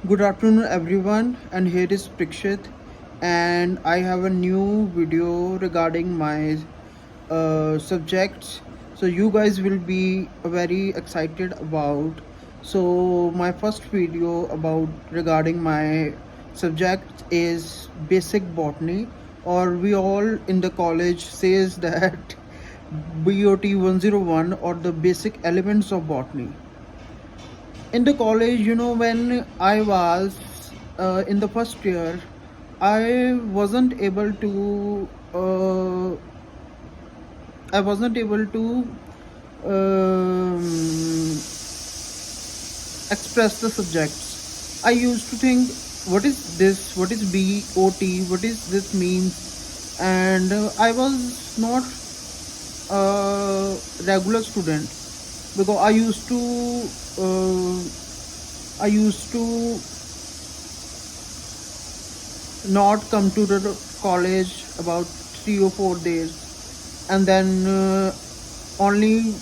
Good afternoon, everyone, and here is Prikshit, and I have a new video regarding my subjects. So you guys will be very excited about. So my first video about regarding my subject is basic botany, or we all in the college says that Bot-101 or the basic elements of botany. In the college, when I was in the first year, I wasn't able to I wasn't able to um, express the subjects. I used to think, what is this? What is BOT? What is this means? And I was not a regular student because I used to not come to the college about 3 or 4 days, and then only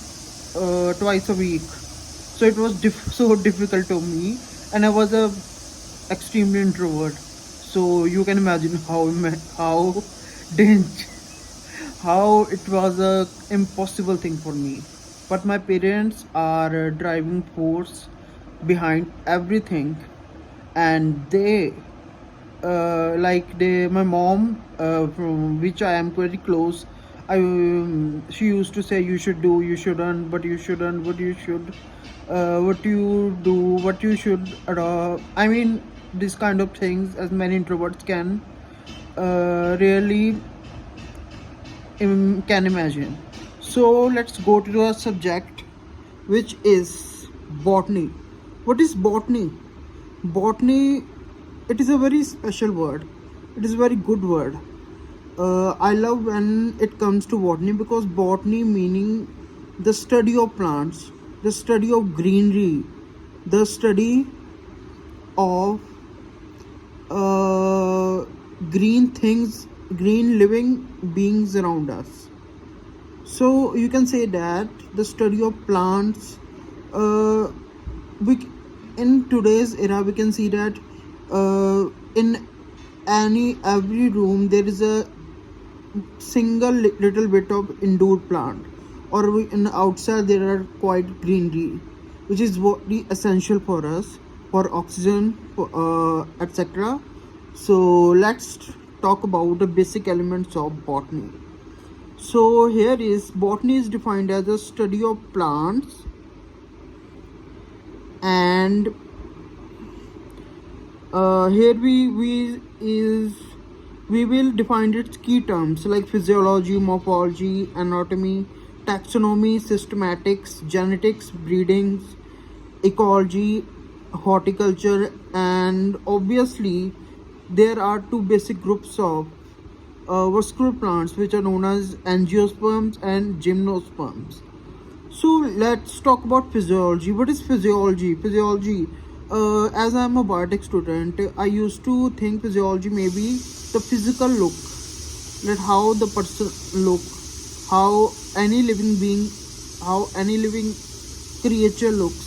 twice a week. So it was so difficult to me, and I was a extremely introvert. So you can imagine how danger how it was a impossible thing for me. But my parents are a driving force behind everything, and my mom, from which I am very close. She used to say, you should do, you shouldn't, but you shouldn't, what you should, what you do, what you should. I mean, these kind of things, as many introverts really can imagine. So let's go to the subject, which is botany. What is botany? Botany, it is a very special word. It is a very good word. I love when it comes to botany, because botany meaning the study of plants, the study of greenery, the study of green things, green living beings around us. So you can say that the study of plants, we in today's era we can see that in every room there is a single little bit of indoor plant, or in outside there are quite greenery, which is what the essential for us, for oxygen, etc. So let's talk about the basic elements of botany. So here is botany is defined as a study of plants, and here we will define its key terms like physiology, morphology, anatomy, taxonomy, systematics, genetics, breeding, ecology, horticulture, and obviously there are two basic groups of vascular plants, which are known as angiosperms and gymnosperms. So let's talk about physiology. What is physiology? As I'm a biotech student, I used to think physiology may be the physical look, that how the person look, how any living being, how any living creature looks.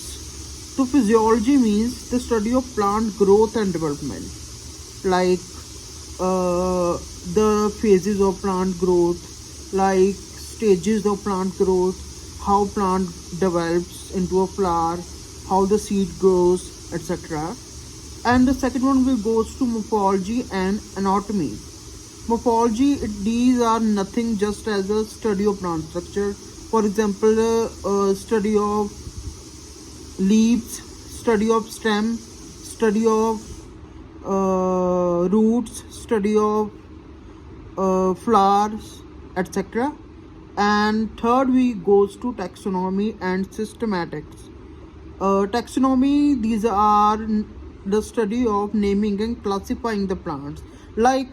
So physiology means the study of plant growth and development, like the phases of plant growth, like stages of plant growth, how plant develops into a flower, how the seed grows, etc. And the second one will goes to morphology and anatomy. Morphology, these are nothing just as a study of plant structure. For example, study of leaves, study of stem, study of roots, study of flowers, etc. And third we goes to taxonomy and systematics. Taxonomy, these are the study of naming and classifying the plants. Like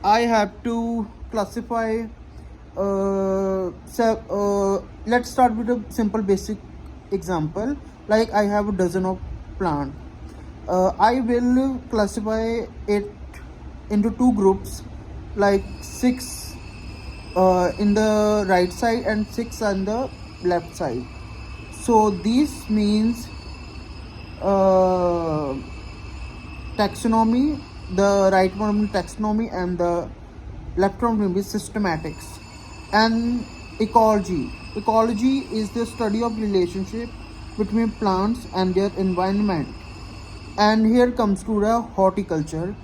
I have to classify let's start with a simple basic example. Like I have a dozen of plant. I will classify it into two groups, like six in the right side and six on the left side. So this means taxonomy, the right one will be taxonomy, and the left one will be systematics. And ecology is the study of relationship between plants and their environment. And here comes to the horticulture,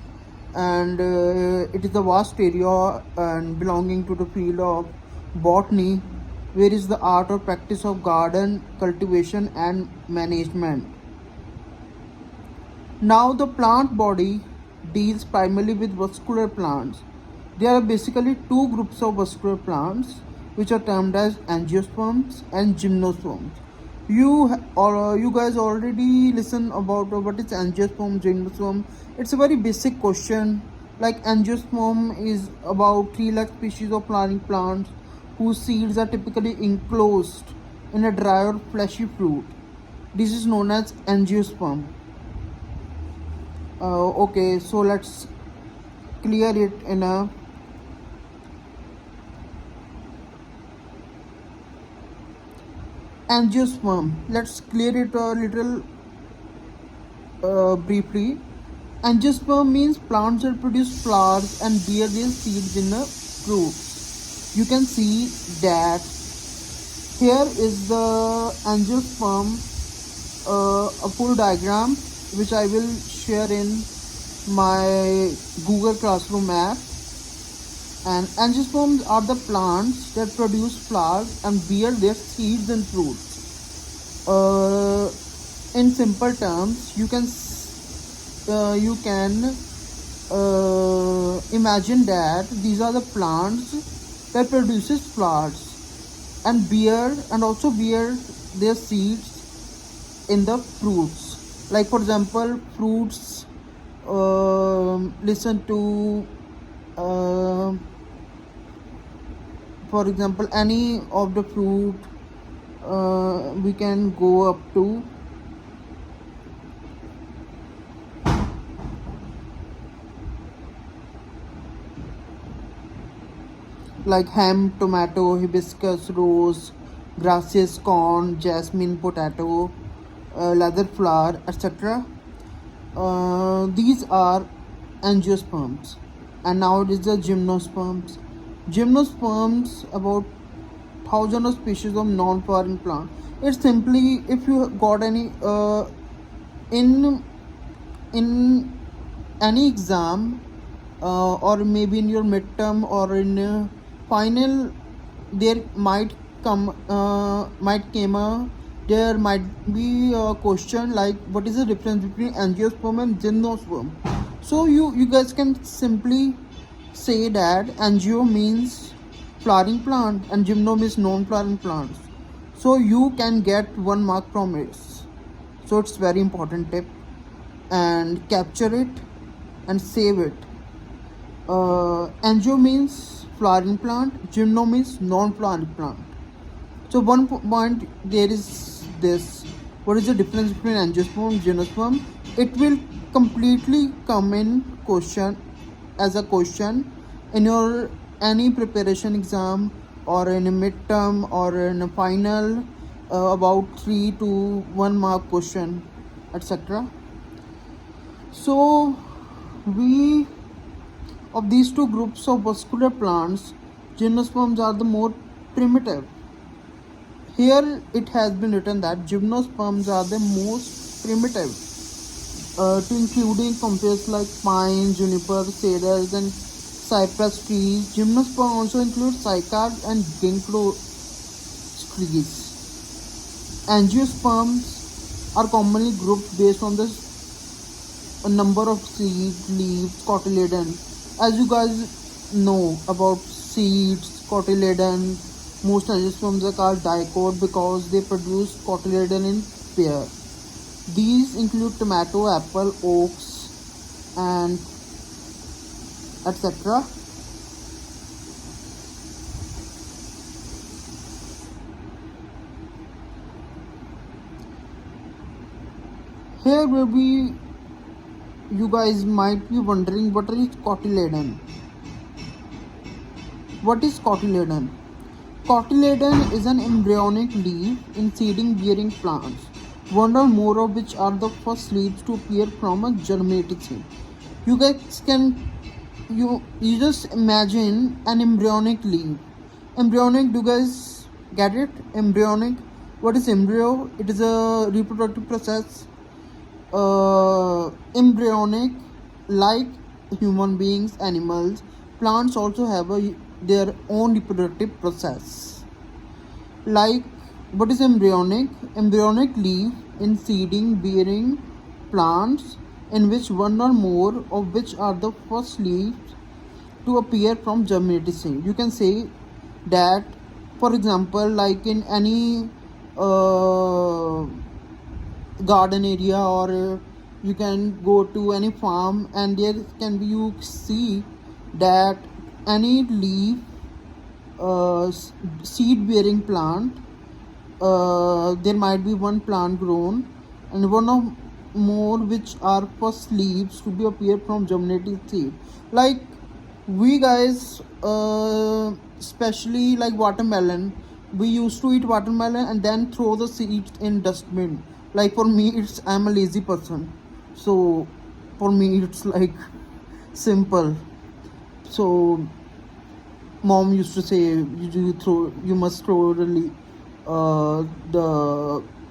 and it is a vast area and belonging to the field of botany, where is the art or practice of garden cultivation and management. Now, the plant body deals primarily with vascular plants. There are basically two groups of vascular plants, which are termed as angiosperms and gymnosperms. You guys already listen about what is angiosperm, gymnosperm. It's a very basic question. Like angiosperm is about 3 lakh species of flowering plants whose seeds are typically enclosed in a dry or fleshy fruit. This is known as angiosperm. Okay, so let's clear it in a angiosperm. Let's clear it a little briefly. Angiosperm means plants that produce flowers and bear their seeds in a fruit. You can see that here is the angiosperm, a full diagram which I will share in my Google Classroom app. And angiosperms are the plants that produce flowers and bear their seeds and fruits. In simple terms, you can imagine that these are the plants that produces flowers and also bear their seeds in the fruits. Like for example, fruits. Listen to. For example, any of the fruit we can go up to like ham, tomato, hibiscus, rose, grasses, corn, jasmine, potato, leather flower, etc. These are angiosperms. And now it is the gymnosperms. Gymnosperms about thousands of species of non-flowering plant. It's simply if you got any in any exam or maybe in your midterm or in final, there might be a question like what is the difference between angiosperm and gymnosperm. So you guys can simply say that angio means flowering plant and gymno means non-flowering plants. So you can get 1 mark from it. So it's very important tip, and capture it and save it. Angio means flowering plant, gymno means non-flowering plant. So one point there is this: what is the difference between angiosperm and gymnosperm? It will completely come in question as a question in your any preparation exam or in a midterm or in a final, about 3 to 1 mark question, etc. So we of these two groups of vascular plants, gymnosperms are the more primitive. Here it has been written that gymnosperms are the most primitive, to including composite like pine, juniper, cedars and cypress trees. Gymnosperm also include cycads and ginkgo trees. Angiosperms are commonly grouped based on the number of seeds, leaves, cotyledon. As you guys know about seeds, cotyledon, most angiosperms are called dicot because they produce cotyledon in pair. These include tomato, apple, oaks, and etc. Here will be, you guys might be wondering what is cotyledon. What is cotyledon? Cotyledon is an embryonic leaf in seeding bearing plants. one or more of which are the first leaves to appear from a germinated seed. You guys can you just imagine an embryonic leaf. Embryonic, do you guys get it? Embryonic, what is embryo? It is a reproductive process. Embryonic, like human beings, animals, plants also have their own reproductive process. Like, what is embryonic? Embryonic leaf in seeding bearing plants in which one or more of which are the first leaves to appear from germinated seed. You can say that, for example, like in any garden area, or you can go to any farm and there can be, you see that any leaf seed bearing plant, there might be one plant grown and one of more which are first leaves to be appeared from germinated seed. Like we guys, especially like watermelon, we used to eat watermelon and then throw the seeds in dustbin. Like for me, it's, I'm a lazy person, so for me it's like simple. So mom used to say, you must throw the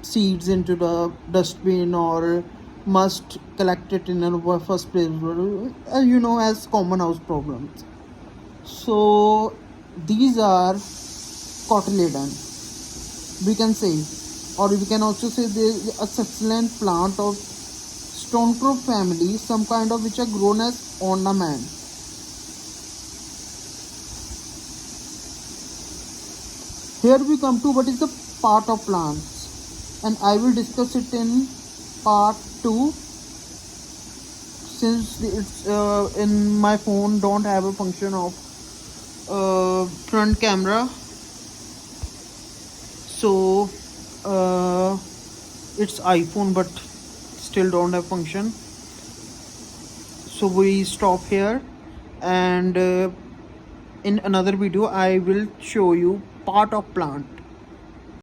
seeds into the dustbin, or must collect it in a first place, as common house problems. So these are cotyledon, we can say, or we can also say there is a succulent plant of stonecrop family, some kind of which are grown as ornament. Here we come to what is the part of plants, and I will discuss it in part 2, since it's in my phone don't have a function of front camera, so it's iPhone but still don't have function, so we stop here, and in another video I will show you part of plant.